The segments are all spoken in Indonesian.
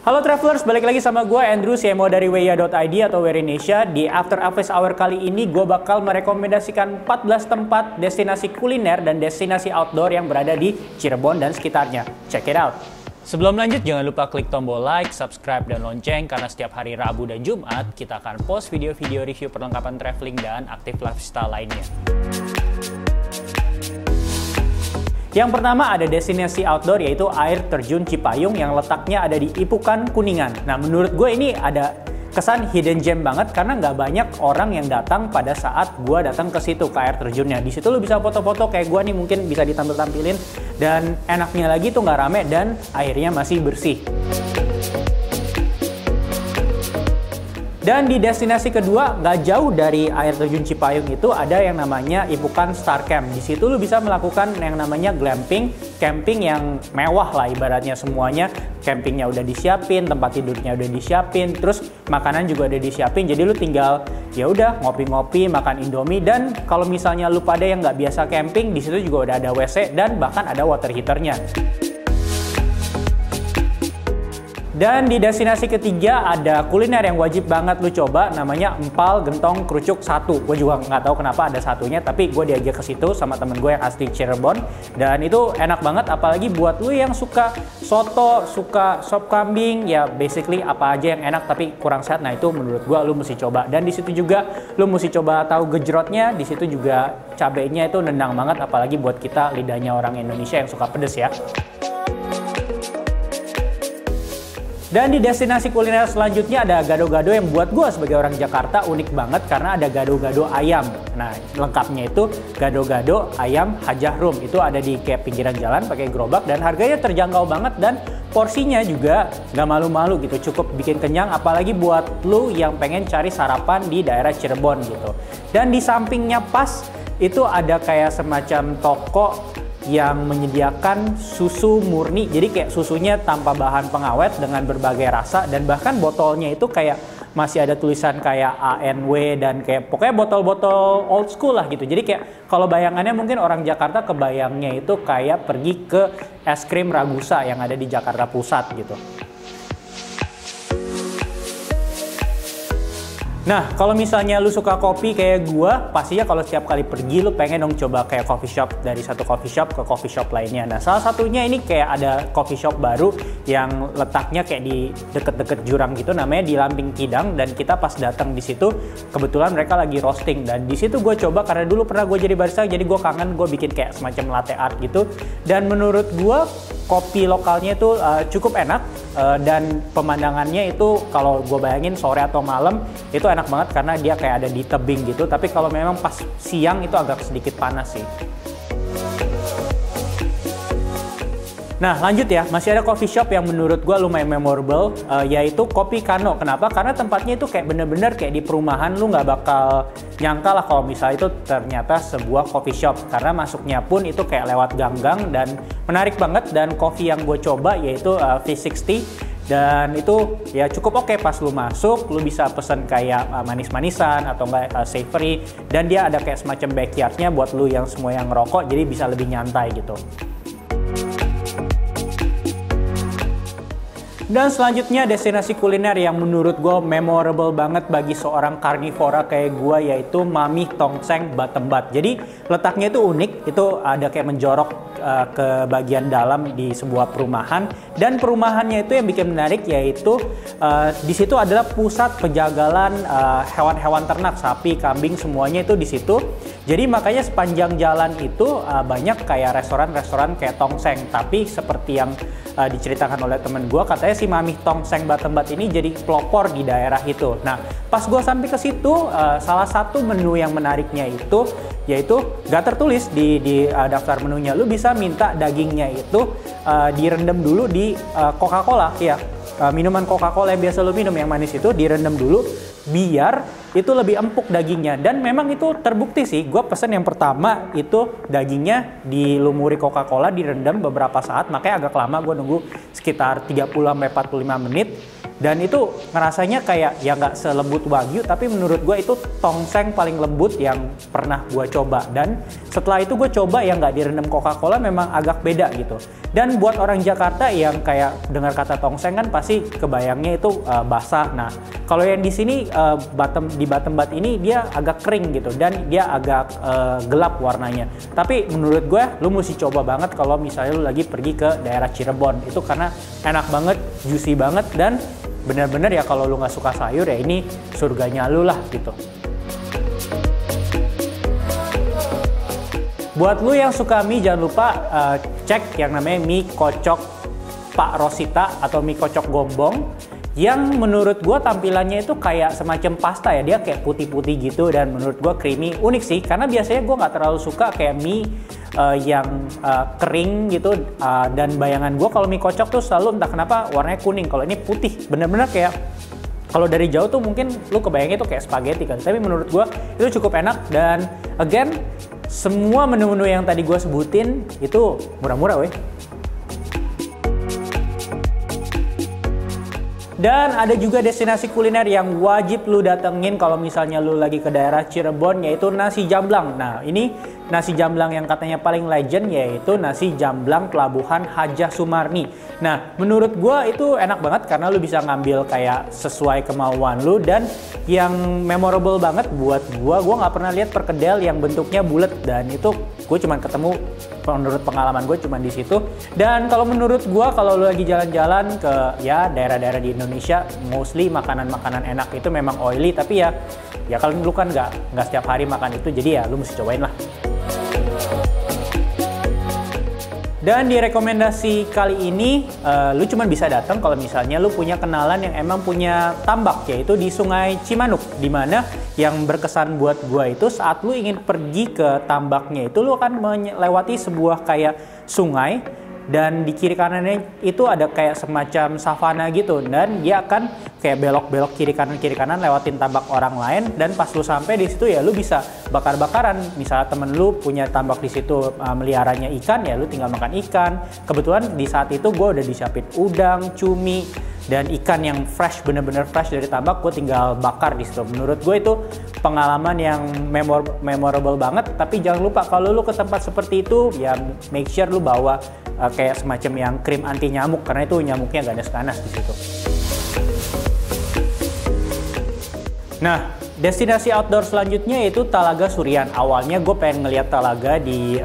Halo travelers, balik lagi sama gue Andrew CMO dari weya.id atau Wear Indonesia. Di After Office Hour kali ini gue bakal merekomendasikan 14 tempat destinasi kuliner dan destinasi outdoor yang berada di Cirebon dan sekitarnya. Check it out. Sebelum lanjut, jangan lupa klik tombol like, subscribe, dan lonceng karena setiap hari Rabu dan Jumat kita akan post video-video review perlengkapan traveling dan aktif lifestyle lainnya. Yang pertama ada destinasi outdoor yaitu air terjun Cipayung yang letaknya ada di Ipukan, Kuningan. Nah menurut gue ini ada kesan hidden gem banget karena nggak banyak orang yang datang pada saat gue datang ke situ, ke air terjunnya. Di situ lo bisa foto-foto kayak gue nih, mungkin bisa ditampil-tampilin, dan enaknya lagi tuh nggak rame dan airnya masih bersih. Dan di destinasi kedua, nggak jauh dari air terjun Cipayung itu ada yang namanya Ipukan Star Camp. Di situ lu bisa melakukan yang namanya glamping, camping yang mewah lah ibaratnya semuanya. Campingnya udah disiapin, tempat tidurnya udah disiapin, terus makanan juga udah disiapin. Jadi lu tinggal ya udah ngopi-ngopi, makan Indomie, dan kalau misalnya lu pada yang nggak biasa camping, di situ juga udah ada WC dan bahkan ada water heaternya. Dan di destinasi ketiga ada kuliner yang wajib banget lu coba, namanya Empal Gentong Krucuk 1. Gue juga nggak tahu kenapa ada satunya, tapi gue diajak ke situ sama temen gue yang asli Cirebon. Dan itu enak banget, apalagi buat lu yang suka soto, suka sop kambing, ya basically apa aja yang enak tapi kurang sehat. Nah itu menurut gue lu mesti coba. Dan di situ juga lu mesti coba tahu gejrotnya. Di situ juga cabenya itu nendang banget, apalagi buat kita lidahnya orang Indonesia yang suka pedes ya. Dan di destinasi kuliner selanjutnya ada gado-gado yang buat gue sebagai orang Jakarta unik banget karena ada gado-gado ayam. Nah lengkapnya itu gado-gado ayam Hajah Rum. Itu ada di kayak pinggiran jalan pakai gerobak dan harganya terjangkau banget dan porsinya juga nggak malu-malu gitu. Cukup bikin kenyang apalagi buat lu yang pengen cari sarapan di daerah Cirebon gitu. Dan di sampingnya pas itu ada kayak semacam toko yang menyediakan susu murni, jadi kayak susunya tanpa bahan pengawet dengan berbagai rasa, dan bahkan botolnya itu kayak masih ada tulisan kayak ANW dan kayak pokoknya botol-botol old school lah gitu. Jadi kayak kalau bayangannya mungkin orang Jakarta kebayangnya itu kayak pergi ke es krim Ragusa yang ada di Jakarta Pusat gitu. Nah, kalau misalnya lu suka kopi kayak gua, pastinya kalau setiap kali pergi lu pengen dong coba kayak coffee shop, dari satu coffee shop ke coffee shop lainnya. Nah, salah satunya ini kayak ada coffee shop baru yang letaknya kayak di deket-deket jurang gitu, namanya di Lamping Kidang, dan kita pas datang di situ kebetulan mereka lagi roasting, dan di situ gue coba karena dulu pernah gue jadi barista, jadi gue kangen, gue bikin kayak semacam latte art gitu. Dan menurut gue kopi lokalnya itu cukup enak, dan pemandangannya itu kalau gue bayangin sore atau malam itu enak banget karena dia kayak ada di tebing gitu, tapi kalau memang pas siang itu agak sedikit panas sih. Nah lanjut ya, masih ada coffee shop yang menurut gue lumayan memorable, yaitu Kopi Kano. Kenapa? Karena tempatnya itu kayak bener-bener kayak di perumahan, lu nggak bakal nyangka lah kalau misalnya itu ternyata sebuah coffee shop, karena masuknya pun itu kayak lewat gang-gang dan menarik banget. Dan kopi yang gue coba yaitu V60, dan itu ya cukup oke. Pas lu masuk, lu bisa pesen kayak manis-manisan atau enggak savory, dan dia ada kayak semacam backyardnya buat lu yang semua yang ngerokok, jadi bisa lebih nyantai gitu. Dan selanjutnya destinasi kuliner yang menurut gue memorable banget bagi seorang karnivora kayak gue, yaitu Mami Tongseng Batembat. Jadi letaknya itu unik, itu ada kayak menjorok ke bagian dalam di sebuah perumahan, dan perumahannya itu yang bikin menarik yaitu di situ adalah pusat penjagalan hewan-hewan ternak, sapi, kambing, semuanya itu di situ. Jadi makanya sepanjang jalan itu banyak kayak restoran-restoran kayak tongseng, tapi seperti yang diceritakan oleh temen gue, katanya si Mami Tongseng Batembat ini jadi pelopor di daerah itu. Nah, pas gue sampai ke situ, salah satu menu yang menariknya itu yaitu gak tertulis di daftar menunya. Lu bisa minta dagingnya itu direndam dulu di Coca-Cola, ya. Minuman Coca-Cola yang biasa lu minum yang manis itu direndam dulu biar itu lebih empuk dagingnya. Dan memang itu terbukti sih. Gue pesen yang pertama itu dagingnya dilumuri Coca-Cola, direndam beberapa saat, makanya agak lama, gue nunggu sekitar 30-45 menit. Dan itu ngerasanya kayak ya nggak selembut Wagyu, tapi menurut gue itu tongseng paling lembut yang pernah gue coba. Dan setelah itu gue coba yang nggak direndam Coca-Cola, memang agak beda gitu. Dan buat orang Jakarta yang kayak dengar kata tongseng kan pasti kebayangnya itu basah. Nah kalau yang di sini di Batembat ini dia agak kering gitu dan dia agak gelap warnanya. Tapi menurut gue lu mesti coba banget kalau misalnya lu lagi pergi ke daerah Cirebon, itu karena enak banget, juicy banget, dan bener-bener ya kalau lu nggak suka sayur ya ini surganya lu lah gitu. Buat lu yang suka mie jangan lupa cek yang namanya mie kocok Pak Rosita atau mie kocok Gombong, yang menurut gue tampilannya itu kayak semacam pasta ya, dia kayak putih-putih gitu dan menurut gue creamy, unik sih karena biasanya gue nggak terlalu suka kayak mie yang kering gitu, dan bayangan gue kalau mie kocok tuh selalu entah kenapa warnanya kuning, kalau ini putih, bener-bener kayak kalau dari jauh tuh mungkin lu kebayangnya tuh kayak spaghetti kan, tapi menurut gue itu cukup enak. Dan again, semua menu-menu yang tadi gue sebutin itu murah-murah weh. Dan ada juga destinasi kuliner yang wajib lu datengin kalau misalnya lu lagi ke daerah Cirebon, yaitu nasi jamblang. Nah ini nasi jamblang yang katanya paling legend, yaitu nasi jamblang Pelabuhan Hajah Sumarni. Nah menurut gua itu enak banget karena lu bisa ngambil kayak sesuai kemauan lu, dan yang memorable banget buat gua nggak pernah lihat perkedel yang bentuknya bulat, dan itu gue cuman ketemu, menurut pengalaman gue cuman di situ. Dan kalau menurut gue kalau lu lagi jalan-jalan ke ya daerah-daerah di Indonesia, mostly makanan-makanan enak itu memang oily, tapi ya kalau lu kan nggak setiap hari makan itu, jadi ya lu mesti cobain lah. Dan di rekomendasi kali ini, lu cuma bisa datang kalau misalnya lu punya kenalan yang emang punya tambak, yaitu di Sungai Cimanuk. Dimana yang berkesan buat gua itu saat lu ingin pergi ke tambaknya itu, lu akan melewati sebuah kayak sungai, dan di kiri kanannya itu ada kayak semacam savana gitu, dan dia akan kayak belok-belok kiri kanan lewatin tambak orang lain. Dan pas lu sampai di situ ya lu bisa bakar-bakaran. Misalnya temen lu punya tambak di situ, meliharanya ikan, ya lu tinggal makan ikan. Kebetulan di saat itu gue udah disiapin udang, cumi, dan ikan yang fresh, bener-bener fresh dari tambak, gue tinggal bakar di situ. Menurut gue itu pengalaman yang memorable banget. Tapi jangan lupa kalau lu ke tempat seperti itu ya make sure lu bawa kayak semacam yang krim anti nyamuk, karena itu nyamuknya ganas-ganas di situ. Nah, destinasi outdoor selanjutnya yaitu Talaga Surian. Awalnya gue pengen ngeliat Talaga di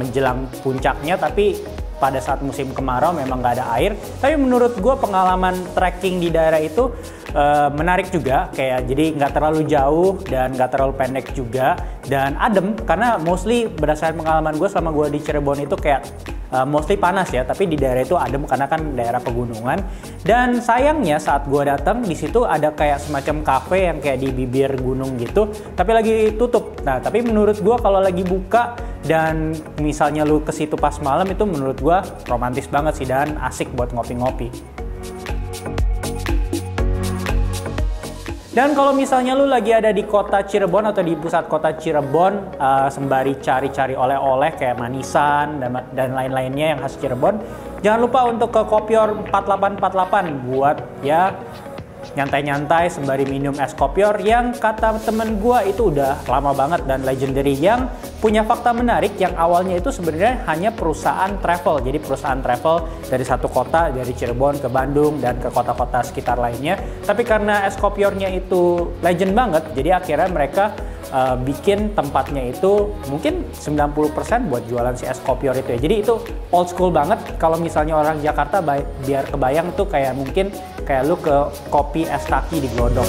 menjelang puncaknya, tapi pada saat musim kemarau memang nggak ada air. Tapi menurut gue pengalaman trekking di daerah itu menarik juga, kayak jadi nggak terlalu jauh dan nggak terlalu pendek juga, dan adem, karena mostly berdasarkan pengalaman gue selama gue di Cirebon itu kayak mostly panas ya, tapi di daerah itu adem karena kan daerah pegunungan. Dan sayangnya saat gue datang di situ ada kayak semacam cafe yang kayak di bibir gunung gitu, tapi lagi tutup. Nah tapi menurut gue kalau lagi buka dan misalnya lu ke situ pas malam, itu menurut gue romantis banget sih dan asik buat ngopi-ngopi. Dan kalau misalnya lu lagi ada di kota Cirebon atau di pusat kota Cirebon, sembari cari-cari oleh-oleh kayak manisan dan lain-lainnya yang khas Cirebon, jangan lupa untuk ke Kopior 4848 buat ya nyantai-nyantai sembari minum es kopior yang kata temen gua itu udah lama banget dan legendary, yang punya fakta menarik yang awalnya itu sebenarnya hanya perusahaan travel. Jadi perusahaan travel dari satu kota, dari Cirebon ke Bandung dan ke kota-kota sekitar lainnya. Tapi karena es kopiornya itu legend banget, jadi akhirnya mereka bikin tempatnya itu mungkin 90% buat jualan si es kopior itu ya. Jadi itu old school banget. Kalau misalnya orang Jakarta biar kebayang tuh kayak mungkin kayak lu ke kopi es kaki di Glodok.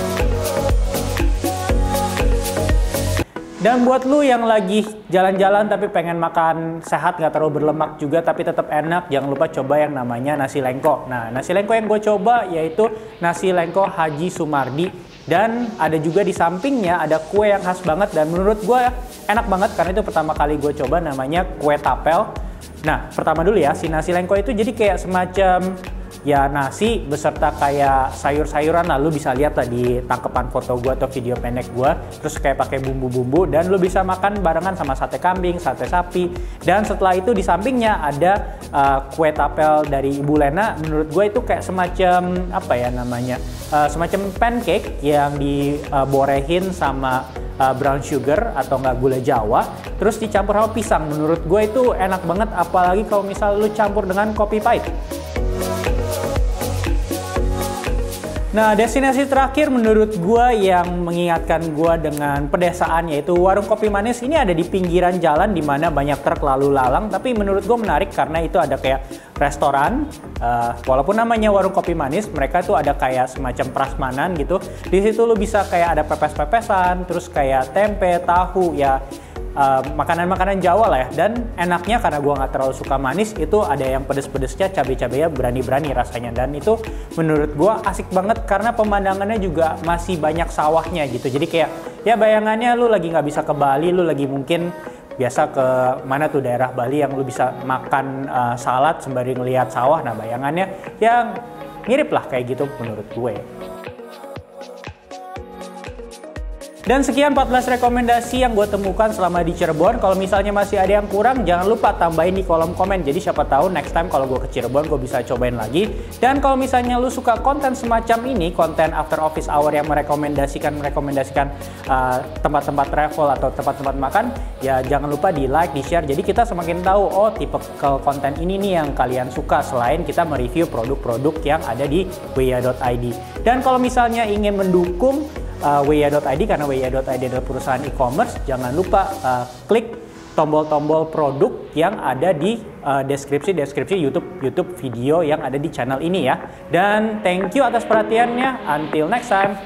Dan buat lu yang lagi jalan-jalan tapi pengen makan sehat, nggak terlalu berlemak juga tapi tetap enak, jangan lupa coba yang namanya nasi lengko. Nah, nasi lengko yang gue coba yaitu nasi lengko Haji Sumardi. Dan ada juga di sampingnya ada kue yang khas banget dan menurut gue enak banget karena itu pertama kali gue coba, namanya kue tapel. Nah, pertama dulu ya, si nasi lengko itu jadi kayak semacam ya nasi beserta kayak sayur-sayuran lah. Lu bisa lihat lah di tangkepan foto gue atau video pendek gue. Terus kayak pakai bumbu-bumbu dan lu bisa makan barengan sama sate kambing, sate sapi. Dan setelah itu di sampingnya ada kue tapel dari Ibu Lena. Menurut gue itu kayak semacam apa ya namanya, semacam pancake yang diborehin sama brown sugar atau enggak gula Jawa, terus dicampur sama pisang. Menurut gue itu enak banget, apalagi kalau misal lu campur dengan kopi pahit. Nah, destinasi terakhir menurut gue yang mengingatkan gue dengan pedesaan yaitu warung kopi manis. Ini ada di pinggiran jalan di mana banyak truk lalu lalang, tapi menurut gue menarik karena itu ada kayak restoran. Walaupun namanya warung kopi manis, mereka tuh ada kayak semacam prasmanan gitu. Di situ lu bisa kayak ada pepes-pepesan, terus kayak tempe, tahu ya. Makanan-makanan Jawa lah ya, dan enaknya karena gue nggak terlalu suka manis, itu ada yang pedes-pedesnya, cabai-cabainya berani-berani rasanya, dan itu menurut gue asik banget karena pemandangannya juga masih banyak sawahnya gitu. Jadi kayak ya bayangannya lu lagi nggak bisa ke Bali, lu lagi mungkin biasa ke mana tuh daerah Bali yang lu bisa makan salad sembari ngelihat sawah. Nah bayangannya yang mirip lah kayak gitu menurut gue. Dan sekian 14 rekomendasi yang gue temukan selama di Cirebon. Kalau misalnya masih ada yang kurang, jangan lupa tambahin di kolom komen. Jadi siapa tahu next time kalau gue ke Cirebon, gue bisa cobain lagi. Dan kalau misalnya lu suka konten semacam ini, konten after office hour yang merekomendasikan tempat-tempat travel atau tempat-tempat makan, ya jangan lupa di like, di share. Jadi kita semakin tahu, oh tipe konten ini nih yang kalian suka, selain kita mereview produk-produk yang ada di weya.id. Dan kalau misalnya ingin mendukung weya.id, karena weya.id adalah perusahaan e-commerce, jangan lupa klik tombol-tombol produk yang ada di deskripsi YouTube video yang ada di channel ini ya. Dan thank you atas perhatiannya. Until next time.